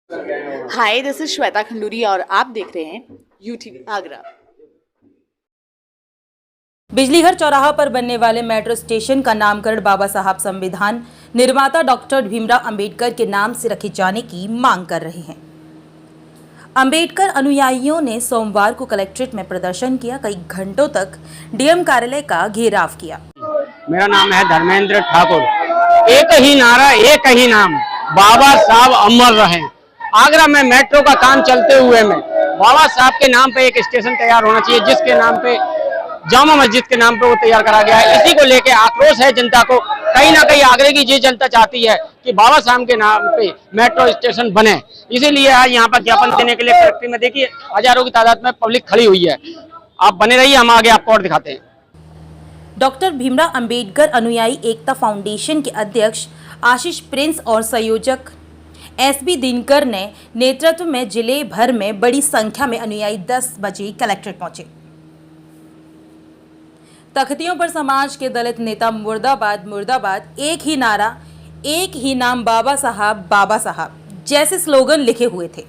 Hi, this is Shweta Khanduri और आप देख रहे हैं यूटीवी आगरा। बिजलीघर चौराहा पर बनने वाले मेट्रो स्टेशन का नामकरण बाबा साहब संविधान निर्माता डॉक्टर भीमराव अंबेडकर के नाम से रखे जाने की मांग कर रहे हैं। अंबेडकर अनुयायियों ने सोमवार को कलेक्ट्रेट में प्रदर्शन किया। कई घंटों तक डीएम कार्यालय का घेराव किया। मेरा नाम है धर्मेंद्र ठाकुर। एक ही नारा, एक ही नाम, बाबा साहब अमर रहे। आगरा में मेट्रो का काम चलते हुए में बाबा साहब के नाम पे एक स्टेशन तैयार होना चाहिए, जिसके नाम पे जामा मस्जिद के नाम पे वो तैयार करा गया है। इसी को लेके आक्रोश है जनता को। कहीं ना कहीं आगरे की ये जनता चाहती है कि बाबा साहब के नाम पे मेट्रो स्टेशन बने। इसीलिए आज यहाँ पर ज्ञापन देने के लिए फैक्ट्री में देखिए हजारों की तादाद में पब्लिक खड़ी हुई है। आप बने रहिए, हम आगे आपको और दिखाते हैं। डॉक्टर भीमराव अंबेडकर अनुयायी एकता फाउंडेशन के अध्यक्ष आशीष प्रिंस और संयोजक एसबी दिनकर ने नेतृत्व में जिले भर में बड़ी संख्या में अनुयायी 10 बजे कलेक्ट्रेट पहुंचे। तख्तियों पर समाज के दलित नेता मुर्दाबाद मुर्दाबाद, एक ही नारा, एक ही नाम, बाबा साहब जैसे स्लोगन लिखे हुए थे।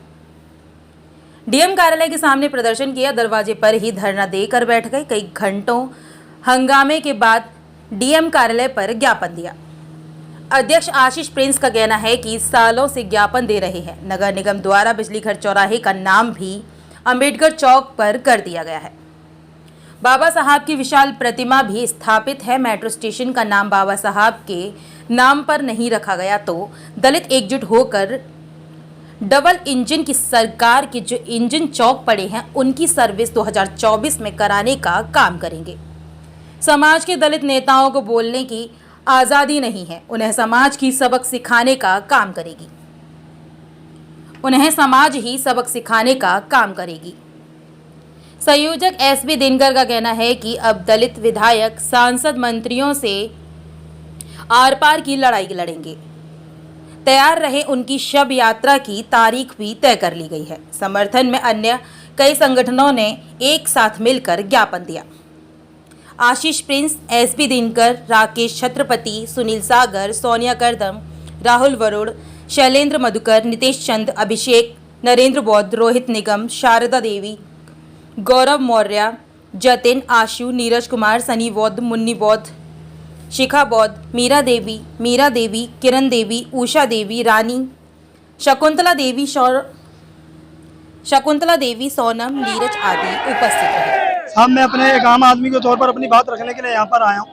डीएम कार्यालय के सामने प्रदर्शन किया। दरवाजे पर ही धरना देकर बैठ गए। कई घंटों हंगामे के बाद डीएम कार्यालय पर ज्ञापन दिया। अध्यक्ष आशीष प्रिंस का कहना है कि सालों से ज्ञापन दे रहे हैं। नगर निगम द्वारा बिजलीघर चौराहे का नाम भी अंबेडकर चौक पर कर दिया गया है। बाबा साहब की विशाल प्रतिमा भी स्थापित है। मेट्रो स्टेशन का नाम बाबा साहब के नाम पर नहीं रखा गया तो दलित एकजुट होकर डबल इंजन की सरकार के जो इंजन चौक पड़े हैं उनकी सर्विस 2024 में कराने का काम करेंगे। समाज के दलित नेताओं को बोलने की आज़ादी नहीं है, उन्हें समाज की सबक सिखाने का काम करेगी। उन्हें समाज ही सबक सिखाने का काम करेगी। संयोजक एसबी दिनकर का कहना है कि अब दलित विधायक, सांसद, मंत्रियों से आर पार की लड़ाई लड़ेंगे। तैयार रहे। उनकी शव यात्रा की तारीख भी तय कर ली गई है। समर्थन में अन्य कई संगठनों ने एक साथ मिलकर ज्ञापन दिया। आशीष प्रिंस, एसबी दिनकर, राकेश छत्रपति, सुनील सागर, सोनिया करदम, राहुल वरुण, शैलेंद्र मधुकर, नितेश चंद, अभिषेक, नरेंद्र बौद्ध, रोहित निगम, शारदा देवी, गौरव मौर्य, जतिन, आशु, नीरज कुमार, सनी बौद्ध, मुन्नी बौद्ध, शिखा बौद्ध, मीरा देवी, किरण देवी, उषा देवी, रानी, शकुंतला देवी, सोनम, नीरज आदि उपस्थित रहे। साहब, मैं अपने एक आम आदमी के तौर पर अपनी बात रखने के लिए यहाँ पर आया हूँ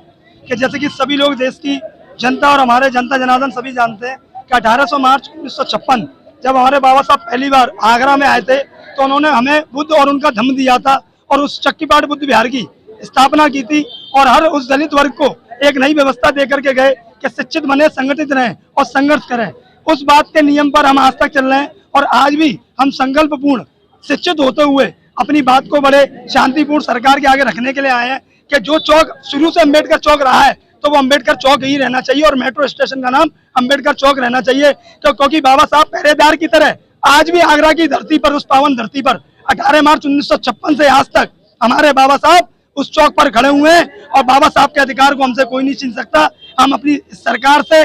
कि जैसे कि सभी लोग, देश की जनता और हमारे जनता जनार्दन सभी जानते हैं कि 1800 मार्च 1956 जब हमारे बाबा साहब पहली बार आगरा में आए थे तो उन्होंने हमें बुद्ध और उनका धम्म दिया था और उस चक्कीपाट बुद्ध विहार की स्थापना की थी और हर उस दलित वर्ग को एक नई व्यवस्था दे करके गए कि शिक्षित बने, संगठित रहें और संघर्ष करें। उस बात के नियम पर हम आज तक चल रहे हैं और आज भी हम संकल्पपूर्ण शिक्षित होते हुए अपनी बात को बड़े शांतिपूर्ण सरकार के आगे रखने के लिए आए हैं कि जो चौक शुरू से अंबेडकर चौक रहा है तो वो अंबेडकर चौक ही रहना चाहिए और मेट्रो स्टेशन का नाम अंबेडकर चौक रहना चाहिए। क्योंकि बाबा साहब पहरेदार की तरह आज भी आगरा की धरती पर, उस पावन धरती पर 18 मार्च 1956 से आज तक हमारे बाबा साहब उस चौक पर खड़े हुए हैं और बाबा साहब के अधिकार को हमसे कोई नहीं छीन सकता। हम अपनी सरकार से,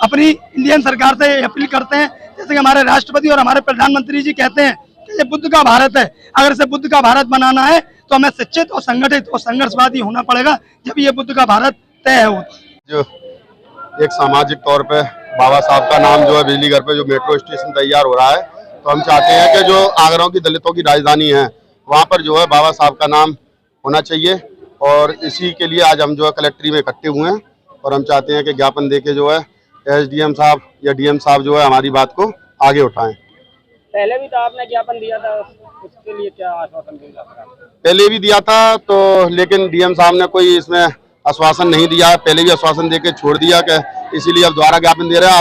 अपनी इंडियन सरकार से अपील करते हैं, जैसे कि हमारे राष्ट्रपति और हमारे प्रधानमंत्री जी कहते हैं कि ये बुद्ध का भारत है। अगर इसे बुद्ध का भारत बनाना है तो हमें शिक्षित और संगठित और संघर्षवादी होना पड़ेगा, जब ये बुद्ध का भारत तय हो। जो एक सामाजिक तौर पे बाबा साहब का नाम जो है बिजलीघर पे जो मेट्रो स्टेशन तैयार हो रहा है, तो हम चाहते हैं कि जो आगरा की दलितों की राजधानी है वहाँ पर जो है बाबा साहब का नाम होना चाहिए और इसी के लिए आज हम जो है कलेक्ट्री में इकट्ठे हुए हैं और हम चाहते हैं कि ज्ञापन देके जो है एसडीएम साहब या डीएम साहब जो है हमारी बात को आगे उठाएं। पहले भी तो आपने ज्ञापन दिया था, उसके लिए क्या आश्वासन दिया था? पहले भी दिया था तो, लेकिन डीएम साहब ने कोई इसमें आश्वासन नहीं दिया। पहले भी आश्वासन देके छोड़ दिया कि इसीलिए अब दोबारा ज्ञापन दे रहे हैं।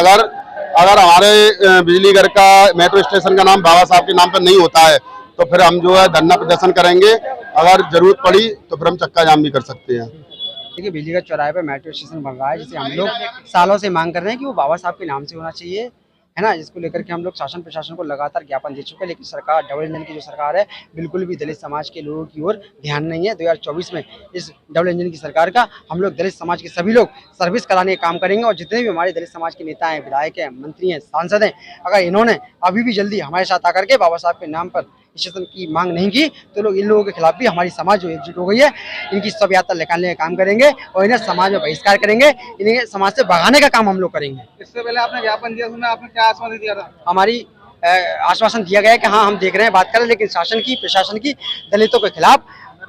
अगर हमारे बिजलीघर का मेट्रो स्टेशन का नाम बाबा साहब के नाम पर नहीं होता है तो फिर हम जो है धरना प्रदर्शन करेंगे। अगर जरूरत पड़ी तो फिर हम चक्का जाम भी कर सकते हैं। देखिए, बिजलीघर चौराहे पर मेट्रो स्टेशन बन रहा है, जिसे हम लोग सालों से मांग कर रहे हैं कि वो बाबा साहब के नाम से होना चाहिए है ना, जिसको लेकर के हम लोग शासन प्रशासन को लगातार ज्ञापन दे चुके हैं, लेकिन सरकार डबल इंजन की जो सरकार है बिल्कुल भी दलित समाज के लोगों की ओर ध्यान नहीं है। 2024 में इस डबल इंजन की सरकार का हम लोग दलित समाज के सभी लोग सर्विस कराने का काम करेंगे और जितने भी हमारे दलित समाज के नेता हैं, विधायक हैं, मंत्री हैं, सांसद हैं, अगर इन्होंने अभी भी जल्दी हमारे साथ आकर के बाबा साहब के नाम पर स्टेशन की मांग नहीं की तो लोग इन लोगों के खिलाफ भी हमारी समाज जो एकजुट हो गई है इनकी शव यात्रा निकालने का काम करेंगे और इन्हें समाज में बहिष्कार करेंगे, इन्हें समाज से भगाने का काम हम लोग करेंगे। इससे पहले आपने ज्ञापन दिया, उसमें आपने क्या आश्वासन दिया था? हमारी आश्वासन दिया गया है कि हाँ हम देख रहे हैं, बात करें, लेकिन शासन की प्रशासन की दलितों के खिलाफ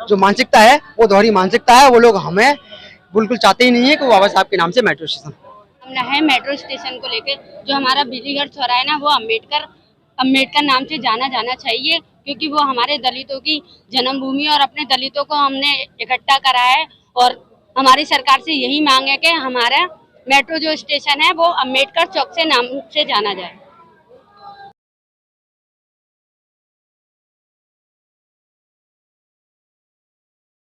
जो मानसिकता है वो दोहरी मानसिकता है। वो लोग हमें बिल्कुल चाहते ही नहीं है कि वो बाबा साहब के नाम से मेट्रो स्टेशन है। मेट्रो स्टेशन को लेकर जो हमारा बिजलीगढ़ चौराहा है ना, वो अम्बेडकर नाम से जाना जाना चाहिए, क्योंकि वो हमारे दलितों की जन्मभूमि और अपने दलितों को हमने इकट्ठा करा है। और हमारी सरकार से यही मांग है कि हमारा मेट्रो जो स्टेशन है वो अम्बेडकर चौक से नाम से जाना जाए।